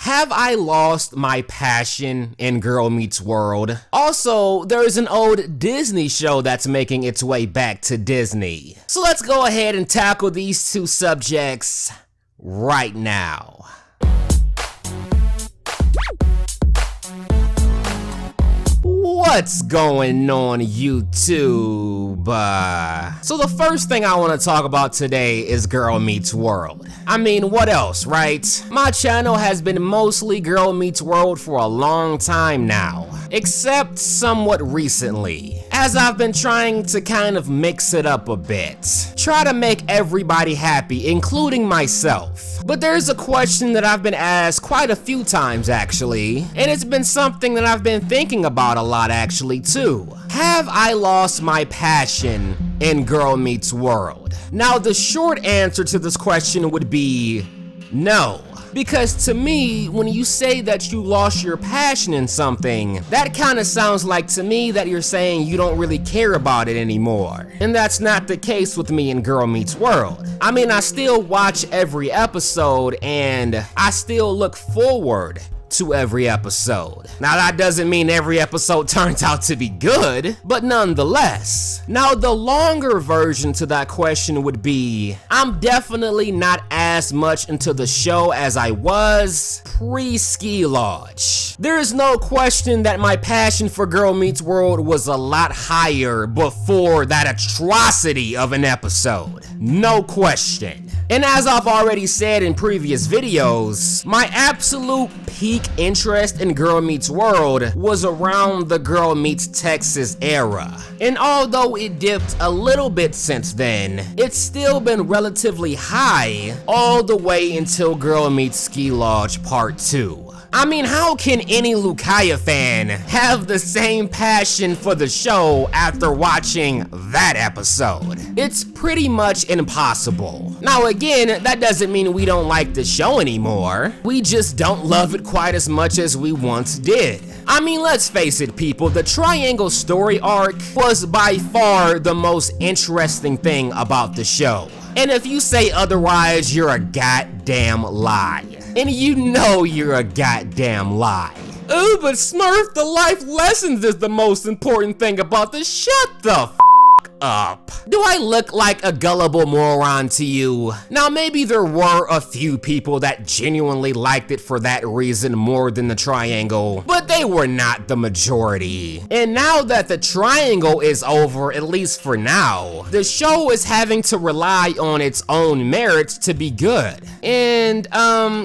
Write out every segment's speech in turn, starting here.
Have I lost my passion in Girl Meets World? Also, there's an old Disney show that's making its way back to Disney. So let's go ahead and tackle these two subjects right now. What's going on, YouTube? So the first thing I want to talk about today is Girl Meets World. I mean, what else, right? My channel has been mostly Girl Meets World for a long time now, except somewhat recently, as I've been trying to kind of mix it up a bit. Try to make everybody happy, including myself. But there's a question that I've been asked quite a few times actually, and it's been something that I've been thinking about a lot actually too. Have I lost my passion in Girl Meets World? Now the short answer to this question would be no. Because to me, when you say that you lost your passion in something, that kind of sounds like to me that you're saying you don't really care about it anymore. And that's not the case with me in Girl Meets World. I mean, I still watch every episode and I still look forward to every episode. Now that doesn't mean every episode turns out to be good, but nonetheless. Now the longer version to that question would be, I'm definitely not as much into the show as I was pre-Ski Lodge. There is no question that my passion for Girl Meets World was a lot higher before that atrocity of an episode. No question. And as I've already said in previous videos, my absolute peak interest in Girl Meets World was around the Girl Meets Texas era. And although it dipped a little bit since then, it's still been relatively high all the way until Girl Meets Ski Lodge Part 2. I mean, how can any Lucaya fan have the same passion for the show after watching that episode? It's pretty much impossible. Now again, that doesn't mean we don't like the show anymore. We just don't love it quite as much as we once did. I mean, let's face it, people, the Triangle story arc was by far the most interesting thing about the show. And if you say otherwise, you're a goddamn lie. And you know you're a goddamn lie. Ooh, but Smurf, the life lessons is the most important thing about this. Shut the f up. Do I look like a gullible moron to you? Now maybe there were a few people that genuinely liked it for that reason more than the Triangle, but they were not the majority. And now that the Triangle is over, at least for now, the show is having to rely on its own merits to be good. And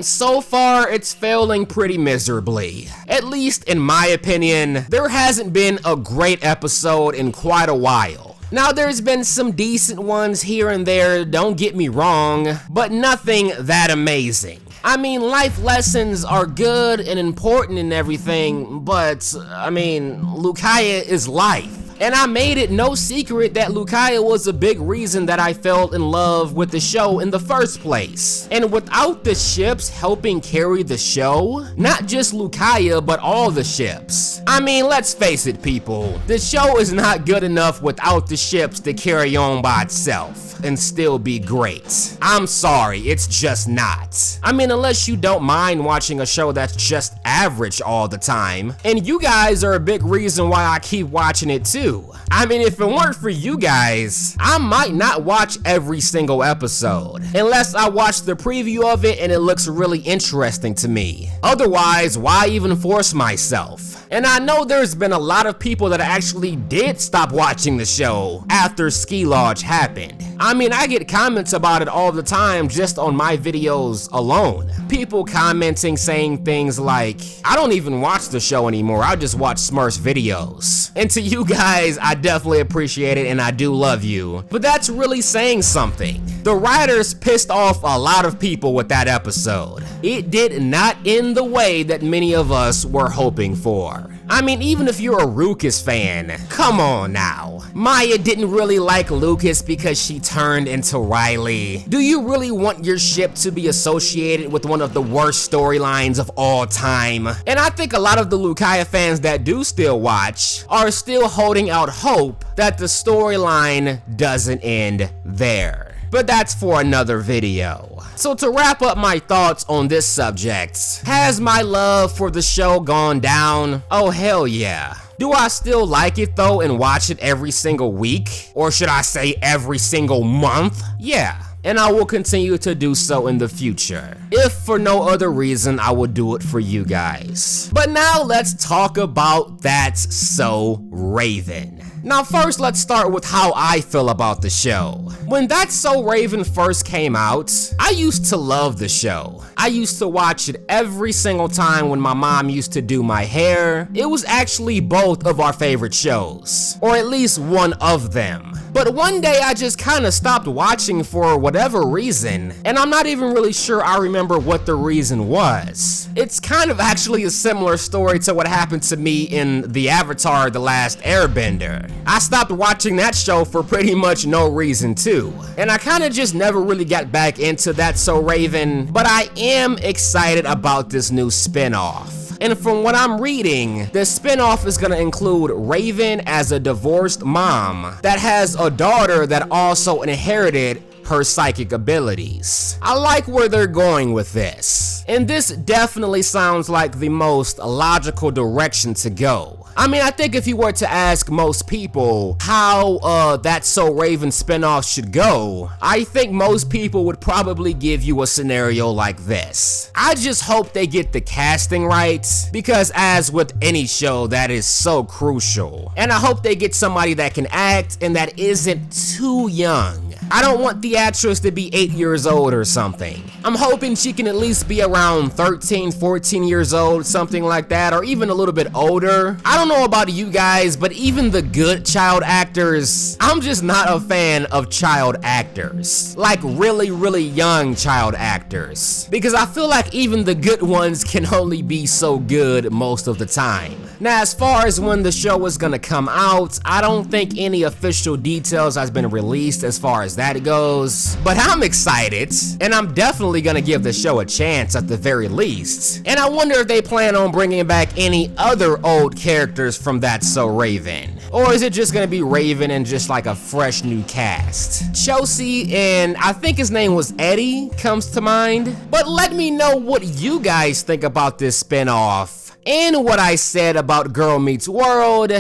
so far it's failing pretty miserably. At least in my opinion, there hasn't been a great episode in quite a while. Now there's been some decent ones here and there, don't get me wrong, but nothing that amazing. I mean, life lessons are good and important and everything, but I mean, Lucaya is life. And I made it no secret that Lucaya was a big reason that I fell in love with the show in the first place. And without the ships helping carry the show, not just Lucaya, but all the ships. I mean, let's face it, people, the show is not good enough without the ships to carry on by itself and still be great. I'm sorry, it's just not. I mean, unless you don't mind watching a show that's just average all the time. And you guys are a big reason why I keep watching it too. I mean, if it weren't for you guys, I might not watch every single episode, unless I watch the preview of it and it looks really interesting to me. Otherwise, why even force myself? And I know there's been a lot of people that actually did stop watching the show after Ski Lodge happened. I mean, I get comments about it all the time just on my videos alone. People commenting saying things like, I don't even watch the show anymore, I just watch Smurf's videos. And to you guys, I definitely appreciate it and I do love you. But that's really saying something. The writers pissed off a lot of people with that episode. It did not end the way that many of us were hoping for. I mean, even if you're a Lucas fan, come on now. Maya didn't really like Lucas because she turned into Riley. Do you really want your ship to be associated with one of the worst storylines of all time? And I think a lot of the Lucaya fans that do still watch are still holding out hope that the storyline doesn't end there. but that's for another video. So to wrap up my thoughts on this subject, has my love for the show gone down? Oh hell yeah. Do I still like it though and watch it every single week? Or should I say every single month? Yeah. And I will continue to do so in the future. If for no other reason, I will do it for you guys. But now let's talk about That's So Raven. Now first, let's start with how I feel about the show. When That's So Raven first came out, I used to love the show. I used to watch it every single time when my mom used to do my hair. It was actually both of our favorite shows, or at least one of them. But one day I just kind of stopped watching for whatever reason, and I'm not even really sure I remember what the reason was. It's kind of actually a similar story to what happened to me in the Avatar: The Last Airbender. I stopped watching that show for pretty much no reason too, and I kind of just never really got back into That's So Raven, but I am excited about this new spin-off. And from what I'm reading, the spin-off is gonna include Raven as a divorced mom that has a daughter that also inherited her psychic abilities. I like where they're going with this, and this definitely sounds like the most logical direction to go. I mean, I think if you were to ask most people how That's So Raven spinoff should go, I think most people would probably give you a scenario like this. I just hope they get the casting right, because as with any show, that is so crucial. And I hope they get somebody that can act and that isn't too young. I don't want the actress to be 8 years old or something. I'm hoping she can at least be around 13, 14 years old, something like that, or even a little bit older. I don't know about you guys, but even the good child actors, I'm just not a fan of child actors. Like really, really young child actors. Because I feel like even the good ones can only be so good most of the time. Now, as far as when the show is gonna come out, I don't think any official details has been released as far as that goes, but I'm excited, and I'm definitely gonna give the show a chance at the very least. And I wonder if they plan on bringing back any other old characters from That's So Raven, or is it just gonna be Raven and just like a fresh new cast? Chelsea and I think his name was Eddie comes to mind. But let me know what you guys think about this spinoff and what I said about Girl Meets World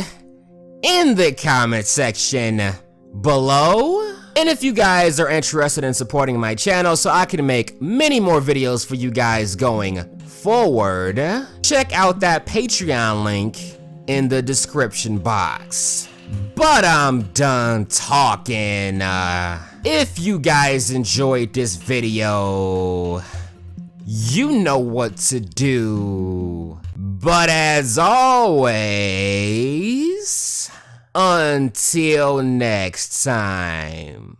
in the comment section below. And if you guys are interested in supporting my channel so I can make many more videos for you guys going forward, check out that Patreon link in the description box. But I'm done talking. If you guys enjoyed this video, you know what to do. But as always, until next time.